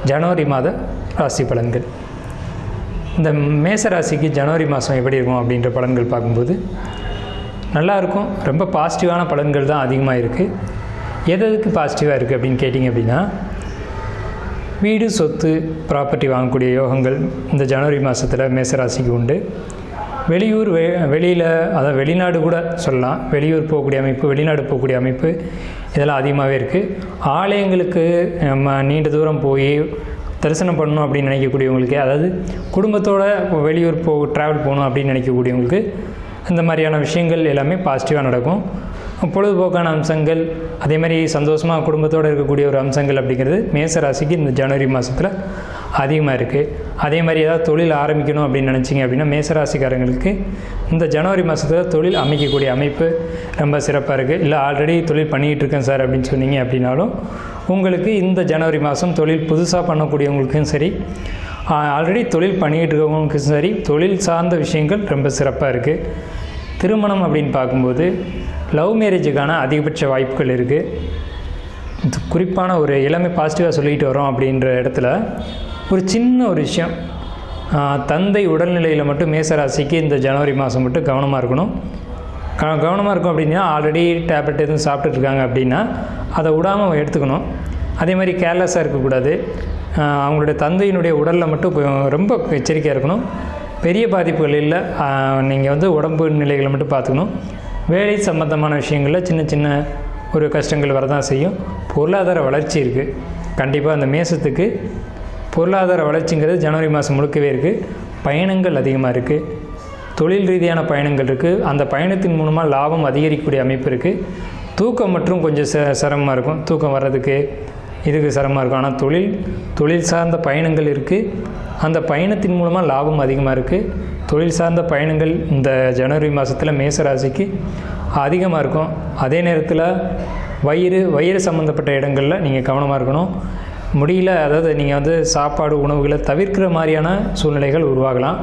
ஜனவரி மாத ராசி பலன்கள். இந்த மேச ராசிக்கு ஜனவரி மாதம் எப்படி இருக்கும் அப்படின்ற பலன்கள் பார்க்கும்போது நல்லாயிருக்கும். ரொம்ப பாசிட்டிவான பலன்கள் தான் அதிகமாக இருக்குது. எதுக்கு பாசிட்டிவாக இருக்குது அப்படின்னு கேட்டிங்க அப்படின்னா, வீடு, சொத்து, ப்ராப்பர்ட்டி வாங்கக்கூடிய யோகங்கள் இந்த ஜனவரி மாதத்தில் மேசராசிக்கு உண்டு. வெளியூர் வெளியில், அதாவது வெளிநாடு கூட சொல்லலாம், வெளியூர் போகக்கூடிய அமைப்பு, வெளிநாடு போகக்கூடிய அமைப்பு இதெல்லாம் அதிகமாகவே இருக்குது. ஆலயங்களுக்கு நம்ம நீண்ட தூரம் போய் தரிசனம் பண்ணணும் அப்படின்னு நினைக்கக்கூடியவங்களுக்கு, அதாவது குடும்பத்தோடு வெளியூர் ட்ராவல் போகணும் அப்படின்னு நினைக்கக்கூடியவங்களுக்கு இந்த மாதிரியான விஷயங்கள் எல்லாமே பாசிட்டிவாக நடக்கும். பொழுதுபோக்கான அம்சங்கள், அதே மாதிரி சந்தோஷமாக குடும்பத்தோடு இருக்கக்கூடிய ஒரு அம்சங்கள் அப்படிங்கிறது மேச ராசிக்கு இந்த ஜனவரி மாதத்தில் அதிகமாக இருக்குது. அதே மாதிரி ஏதாவது தொழில் ஆரம்பிக்கணும் அப்படின்னு நினச்சிங்க அப்படின்னா மேசராசிக்காரங்களுக்கு இந்த ஜனவரி மாதத்தில் தொழில் அமைக்கக்கூடிய அமைப்பு ரொம்ப சிறப்பாக இருக்குது. இல்லை ஆல்ரெடி தொழில் பண்ணிகிட்டு இருக்கேன் சார் அப்படின்னு சொன்னீங்க அப்படின்னாலும் உங்களுக்கு இந்த ஜனவரி மாதம் தொழில் புதுசாக பண்ணக்கூடியவங்களுக்கும் சரி, ஆல்ரெடி தொழில் பண்ணிகிட்டு இருக்கவங்களுக்கும் சரி, தொழில் சார்ந்த விஷயங்கள் ரொம்ப சிறப்பாக இருக்குது. திருமணம் அப்படின்னு பார்க்கும்போது லவ் மேரேஜுக்கான அதிகபட்ச வாய்ப்புகள் இருக்குது. குறிப்பான ஒரு எல்லாமே பாசிட்டிவாக சொல்லிட்டு வரோம் அப்படின்ற இடத்துல ஒரு சின்ன ஒரு விஷயம், தந்தை உடல்நிலையில் மட்டும் மேசராசிக்கு இந்த ஜனவரி மாதம் மட்டும் கவனமாக இருக்கணும். கவனமாக இருக்கும் அப்படின்னா, ஆல்ரெடி டேப்லெட் எதுவும் சாப்பிட்டுருக்காங்க அப்படின்னா அதை விடாமல் எடுத்துக்கணும். அதே மாதிரி கேர்லெஸ்ஸாக இருக்கக்கூடாது. அவங்களுடைய தந்தையினுடைய உடலில் மட்டும் ரொம்ப எச்சரிக்கையாக இருக்கணும். பெரிய பாதிப்புகள் இல்லை, நீங்கள் உடம்பு நிலைகளை மட்டும் பார்த்துக்கணும். வேலை சம்பந்தமான விஷயங்களில் சின்ன சின்ன ஒரு கஷ்டங்கள் வரதான் செய்யும். பொருளாதார வளர்ச்சி இருக்குது. கண்டிப்பாக அந்த மேசத்துக்கு பொருளாதார வளர்ச்சிங்கிறது ஜனவரி மாதம் முழுக்கவே இருக்குது. பயணங்கள் அதிகமாக இருக்குது. தொழில் ரீதியான பயணங்கள் இருக்குது. அந்த பயணத்தின் மூலமாக லாபம் அதிகரிக்கக்கூடிய அமைப்பு இருக்குது. தூக்கம் மற்றும் கொஞ்சம் சிரமமாக இருக்கும். தூக்கம் வர்றதுக்கு இதுக்கு சிரமமாக இருக்கும். ஆனால் தொழில் சார்ந்த பயணங்கள் இருக்குது. அந்த பயணத்தின் மூலமாக லாபம் அதிகமாக இருக்குது. தொழில் சார்ந்த பயணங்கள் இந்த ஜனவரி மாதத்தில் மேசராசிக்கு அதிகமாக இருக்கும். அதே நேரத்தில் வயிறு சம்மந்தப்பட்ட இடங்களில் நீங்கள் கவனமாக இருக்கணும். முடியல, அதாவது நீங்கள் சாப்பாடு உணவுகளை தவிர்க்கிற மாதிரியான சூழ்நிலைகள் உருவாகலாம்.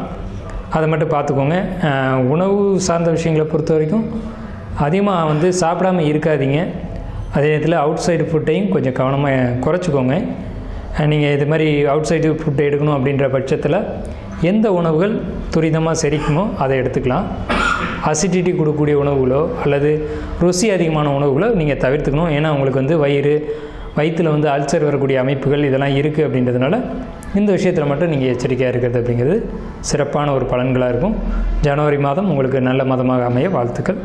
அதை மட்டும் பார்த்துக்கோங்க. உணவு சார்ந்த விஷயங்களை பொறுத்த வரைக்கும் அதிகமாக சாப்பிடாமல் இருக்காதீங்க. அதே நேரத்தில் அவுட் சைடு ஃபுட்டையும் கொஞ்சம் கவனமாக குறைச்சிக்கோங்க. நீங்கள் இது மாதிரி அவுட் சைடு ஃபுட்டை எடுக்கணும் அப்படின்ற பட்சத்தில் எந்த உணவுகள் துரிதமாக செரிக்குமோ அதை எடுத்துக்கலாம். அசிடிட்டி கொடுக்கக்கூடிய உணவுகளோ அல்லது ருசி அதிகமான உணவுகளோ நீங்கள் தவிர்த்துக்கணும். ஏன்னா உங்களுக்கு வயிற்றில் அல்சர் வரக்கூடிய அமைப்புகள் இதெல்லாம் இருக்குது. அப்படின்றதுனால இந்த விஷயத்தில் மட்டும் நீங்கள் எச்சரிக்கையாக இருக்கிறது அப்படிங்கிறது சிறப்பான ஒரு பலன்களாக இருக்கும். ஜனவரி மாதம் உங்களுக்கு நல்ல மாதமாக அமைய வாழ்த்துக்கள்.